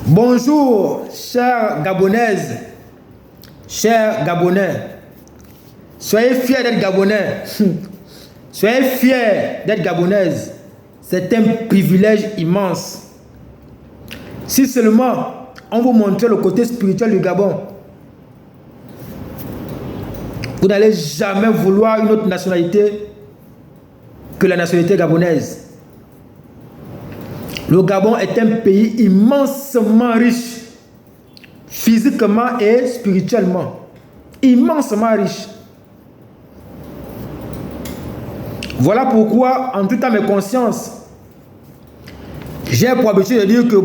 Bonjour, chères Gabonaises, chers Gabonais. Soyez fiers d'être Gabonais. Soyez fiers d'être Gabonaises. C'est un privilège immense. Si seulement on vous montrait le côté spirituel du Gabon, vous n'allez jamais vouloir une autre nationalité que la nationalité gabonaise. Le Gabon est un pays immensement riche, physiquement et spirituellement. Immensement riche. Voilà pourquoi, en toute âme et conscience, j'ai pour habitude de dire que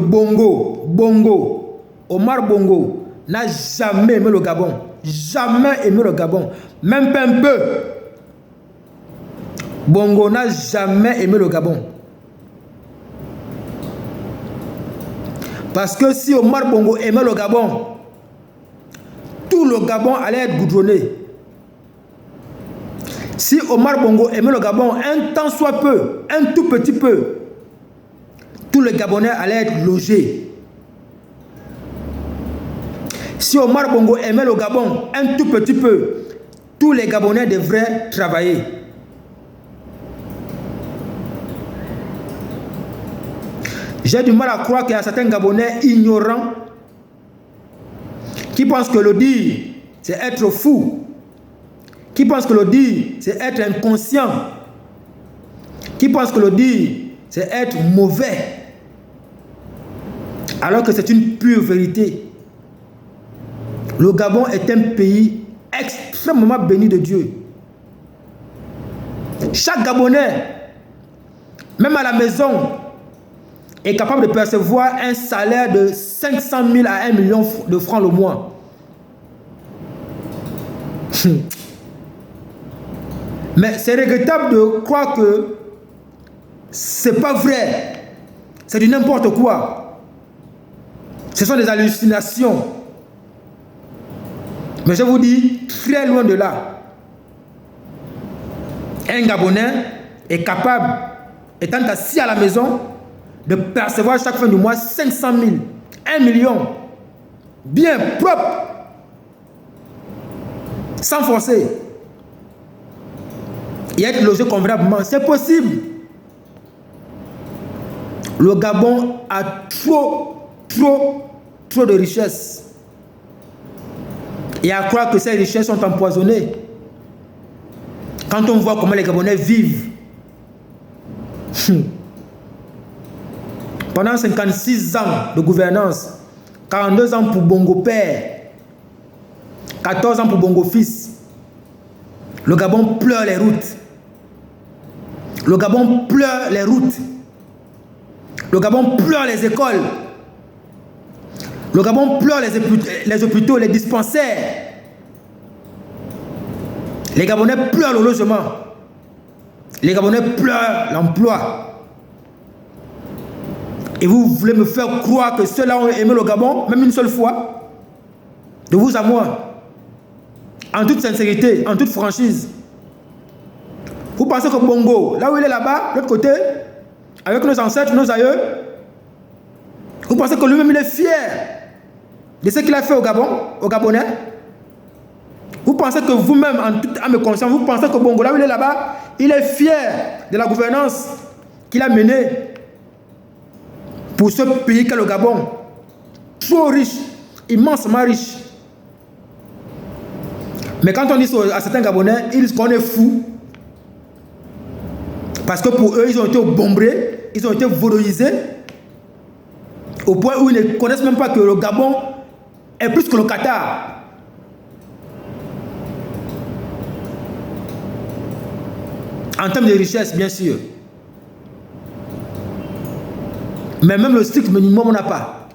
Omar Bongo, n'a jamais aimé le Gabon. Jamais aimé le Gabon. Même pas un peu. Bongo n'a jamais aimé le Gabon. Parce que si Omar Bongo aimait le Gabon, tout le Gabon allait être goudronné. Si Omar Bongo aimait le Gabon, un temps soit peu, un tout petit peu, tous les Gabonais allaient être logés. Si Omar Bongo aimait le Gabon, un tout petit peu, tous les Gabonais devraient travailler. J'ai du mal à croire qu'il y a certains Gabonais ignorants qui pensent que le dire, c'est être fou. Qui pensent que le dire, c'est être inconscient. Qui pensent que le dire, c'est être mauvais. Alors que c'est une pure vérité. Le Gabon est un pays extrêmement béni de Dieu. Chaque Gabonais, même à la maison, est capable de percevoir un salaire de 500 000 à 1 million de francs le mois. Mais c'est regrettable de croire que c'est pas vrai. C'est du n'importe quoi. Ce sont des hallucinations. Mais je vous dis, très loin de là, un Gabonais est capable, étant assis à la maison, de percevoir chaque fin du mois 500 000, 1 million, bien propre, sans forcer, et être logé convenablement. C'est possible. Le Gabon a trop de richesses. Et à croire que ces richesses sont empoisonnées. Quand on voit comment les Gabonais vivent, pendant 56 ans de gouvernance, 42 ans pour Bongo père, 14 ans pour Bongo fils, le Gabon pleure les routes. Le Gabon pleure les routes. Le Gabon pleure les écoles. Le Gabon pleure les hôpitaux, les dispensaires. Les Gabonais pleurent le logement. Les Gabonais pleurent l'emploi. Et vous voulez me faire croire que ceux-là ont aimé le Gabon, même une seule fois, de vous à moi, en toute sincérité, en toute franchise. Vous pensez que Bongo, là où il est là-bas, de l'autre côté, avec nos ancêtres, nos aïeux, vous pensez que lui-même il est fier de ce qu'il a fait au Gabon, aux Gabonais? Vous pensez que vous-même, en toute âme et conscience, vous pensez que Bongo, là où il est là-bas, il est fier de la gouvernance qu'il a menée pour ce pays qu'est le Gabon, trop riche, immensement riche. Mais quand on dit à certains Gabonais, ils disent qu'on est fou. Parce que pour eux, ils ont été bombrés, ils ont été vaudoisés, au point où ils ne connaissent même pas que le Gabon est plus que le Qatar. En termes de richesse, bien sûr. Mais même le strict minimum, on n'a pas.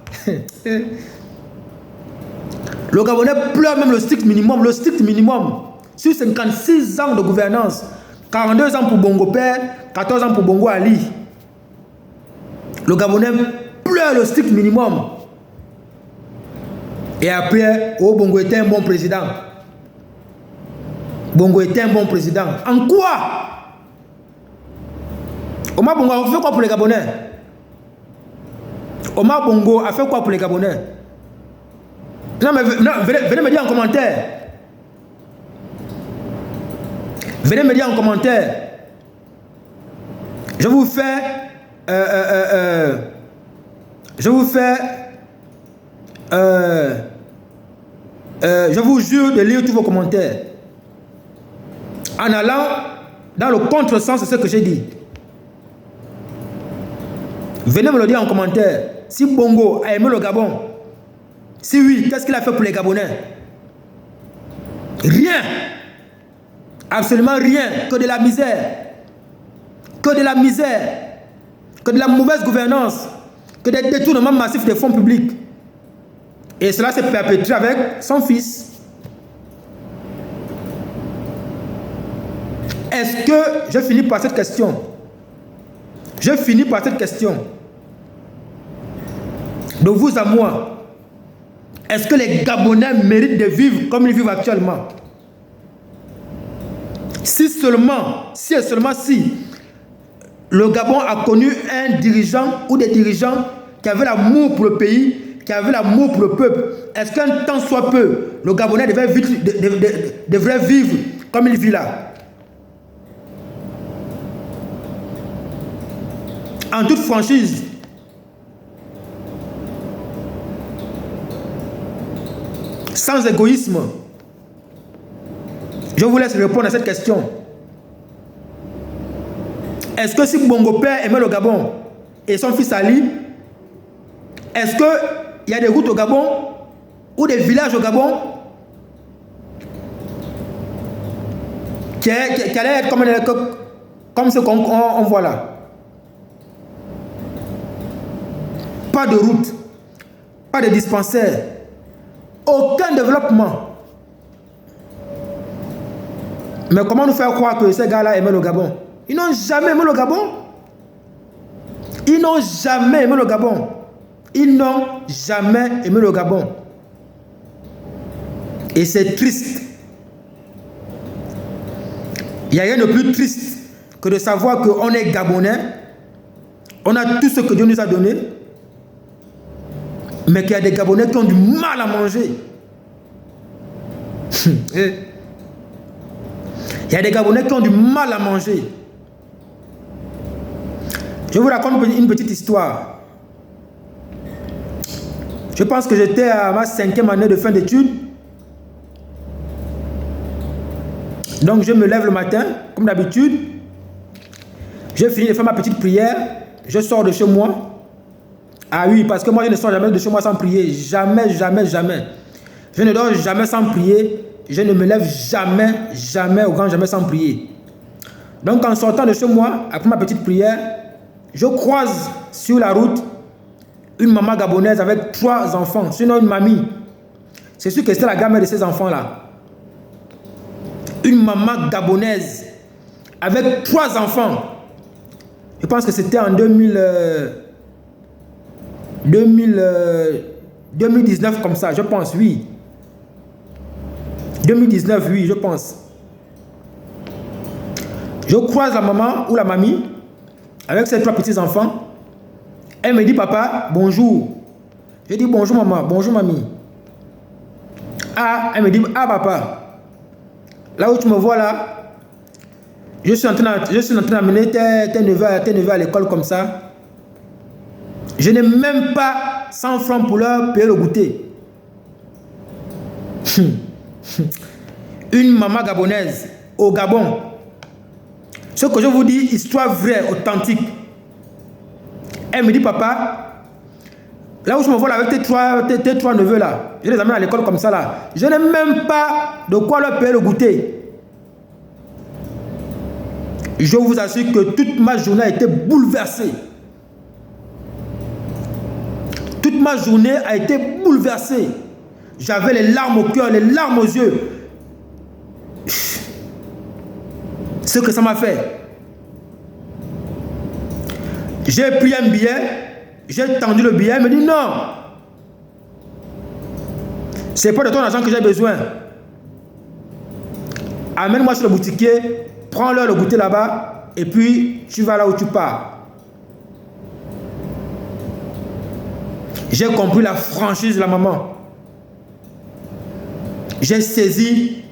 Le Gabonais pleure même le strict minimum. Le strict minimum, sur 56 ans de gouvernance, 42 ans pour Bongo père, 14 ans pour Bongo Ali. Le Gabonais pleure le strict minimum. Et après, oh, Bongo était un bon président. Bongo était un bon président. En quoi? Omar Bongo a fait quoi pour les Gabonais? Omar Bongo a fait quoi pour les Gabonais? Non, mais venez me dire en commentaire. Venez me dire en commentaire. Je vous fais... je vous jure de lire tous vos commentaires. En allant dans le contresens de ce que j'ai dit. Venez me le dire en commentaire. Si Bongo a aimé le Gabon, si oui, qu'est-ce qu'il a fait pour les Gabonais? Rien. Absolument rien. Que de la misère. Que de la misère. Que de la mauvaise gouvernance. Que des détournements massifs des fonds publics. Et cela s'est perpétré avec son fils. Est-ce que, je finis par cette question. Je finis par cette question. De vous à moi. Est-ce que les Gabonais méritent de vivre comme ils vivent actuellement? Si seulement, si et seulement si, le Gabon a connu un dirigeant ou des dirigeants qui avaient l'amour pour le pays, qui avaient l'amour pour le peuple, est-ce qu'un temps soit peu, le Gabonais devrait vivre comme il vit là? En toute franchise, sans égoïsme, je vous laisse répondre à cette question. Est-ce que si Bongo Père aimait le Gabon et son fils Ali, est-ce qu'il y a des routes au Gabon ou des villages au Gabon qui allaient être comme ce qu'on voit là? Pas de route, pas de dispensaire, aucun développement. Mais comment nous faire croire que ces gars-là aimaient le Gabon? Ils n'ont jamais aimé le Gabon. Ils n'ont jamais aimé le Gabon. Ils n'ont jamais aimé le Gabon. Et c'est triste. Il n'y a rien de plus triste que de savoir qu'on est Gabonais. On a tout ce que Dieu nous a donné. Mais qu'il y a des Gabonais qui ont du mal à manger. Il y a des Gabonais qui ont du mal à manger. Je vous raconte une petite histoire. Je pense que j'étais à ma 5e année de fin d'études. Donc je me lève le matin, comme d'habitude. Je finis de faire ma petite prière. Je sors de chez moi. Ah oui, parce que moi je ne sors jamais de chez moi sans prier. Jamais, jamais, jamais. Je ne dors jamais sans prier. Je ne me lève jamais, jamais, au grand jamais sans prier. Donc en sortant de chez moi, après ma petite prière, je croise sur la route une maman gabonaise avec 3 enfants, sinon une mamie. C'est sûr que c'était la gamme de ces enfants-là. Une maman gabonaise avec 3 enfants. Je pense que c'était en 2019 comme ça, je pense, oui. 2019, oui, je pense. Je croise la maman ou la mamie avec ses 3 petits-enfants. Elle me dit, papa, bonjour. Je dis, bonjour maman, bonjour mamie. Ah, elle me dit, ah papa, là où tu me vois là, je suis en train d'amener tes neveux à l'école comme ça. Je n'ai même pas 100 francs pour leur payer le goûter. Une maman gabonaise au Gabon. Ce que je vous dis, histoire vraie, authentique. Elle me dit, papa, là où je me vois là, avec tes trois neveux là, je les amène à l'école comme ça là, je n'ai même pas de quoi leur payer le goûter. Je vous assure que toute ma journée a été bouleversée. Toute ma journée a été bouleversée. J'avais les larmes au cœur, les larmes aux yeux. Ce que ça m'a fait. J'ai pris un billet, j'ai tendu le billet, elle me dit non. C'est pas de ton argent que j'ai besoin. Amène-moi chez le boutiquier, prends-leur le goûter là-bas, et puis tu vas là où tu pars. J'ai compris la franchise de la maman. J'ai saisi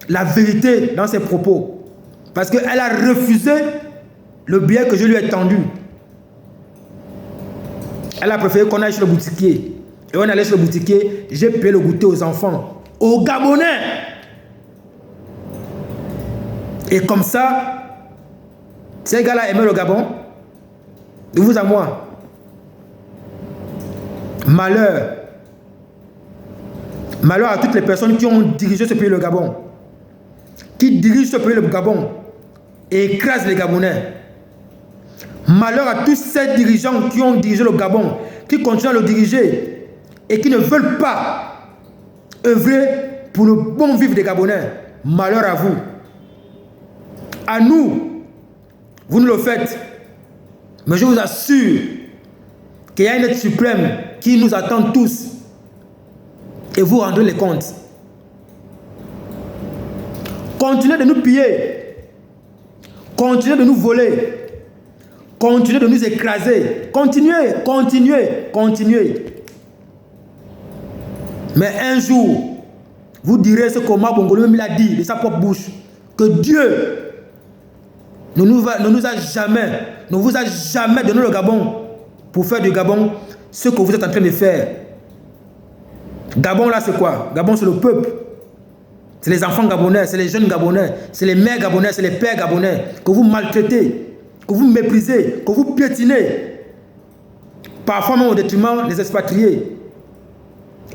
la vérité dans ses propos. Parce qu'elle a refusé le bien que je lui ai tendu. Elle a préféré qu'on aille chez le boutiquier. Et on allait chez le boutiquier, j'ai payé le goûter aux enfants, aux Gabonais. Et comme ça, ces gars-là aimaient le Gabon. De vous à moi. Malheur. Malheur à toutes les personnes qui ont dirigé ce pays, le Gabon. Qui dirigent ce pays, le Gabon. Et écrasent les Gabonais. Malheur à tous ces dirigeants qui ont dirigé le Gabon, qui continuent à le diriger et qui ne veulent pas œuvrer pour le bon vivre des Gabonais. Malheur à vous. À nous, vous nous le faites. Mais je vous assure qu'il y a une aide suprême qui nous attend tous. Et vous rendrez les comptes. Continuez de nous piller. Continuez de nous voler. Continuez de nous écraser. Continuez, continuez, continuez. Mais un jour, vous direz ce qu'Omar Bongo lui a dit de sa propre bouche. Que Dieu ne vous a jamais donné le Gabon pour faire du Gabon ce que vous êtes en train de faire. Gabon là c'est quoi? Gabon c'est le peuple. C'est les enfants gabonais, c'est les jeunes gabonais, c'est les mères gabonais, c'est les pères gabonais que vous maltraitez, que vous méprisez, que vous piétinez. Parfois même au détriment des expatriés.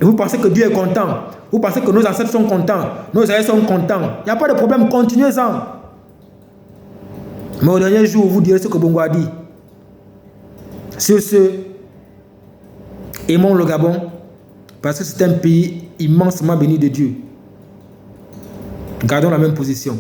Et vous pensez que Dieu est content. Vous pensez que nos ancêtres sont contents. Nos aïeux sont contents. Il n'y a pas de problème, continuez-en. Mais au dernier jour, vous direz ce que Bongo a dit. Sur ce, aimons le Gabon, parce que c'est un pays immensément béni de Dieu. Gardons la même position.